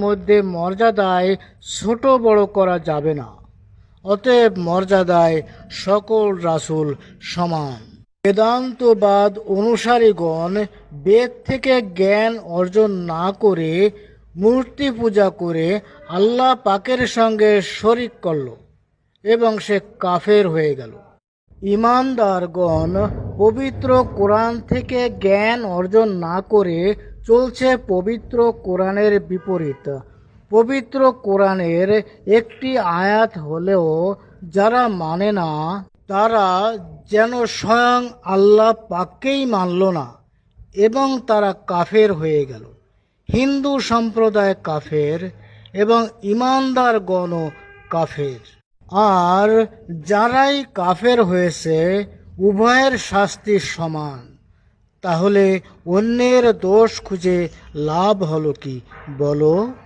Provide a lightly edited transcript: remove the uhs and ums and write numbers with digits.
মধ্যে মর্যাদায় ছোট বড় করা যাবে না। অতএব মর্যাদায় সকল রাসূল সমান। বেদান্তবাদ অনুসারীগণ বেদ থেকে জ্ঞান অর্জন না করে মূর্তি পূজা করে আল্লাহ পাকের সঙ্গে শরিক করল এবং সে কাফের হয়ে গেল। ঈমানদারগণ পবিত্র কোরআন থেকে জ্ঞান অর্জন না করে চলছে পবিত্র কোরআনের বিপরীত। পবিত্র কোরআনের একটি আয়াত হলেও যারা মানে না, তারা যেন স্বয়ং আল্লাহ পাককেই মানল না এবং তারা কাফের হয়ে গেল। হিন্দু সম্প্রদায় কাফের এবং ঈমানদারগণও কাফের। আর যারাই কাফের হয়েছে উভয়ের শাস্তি সমান। তাহলে অন্যের দোষ খুঁজে লাভ হলো কি বলো?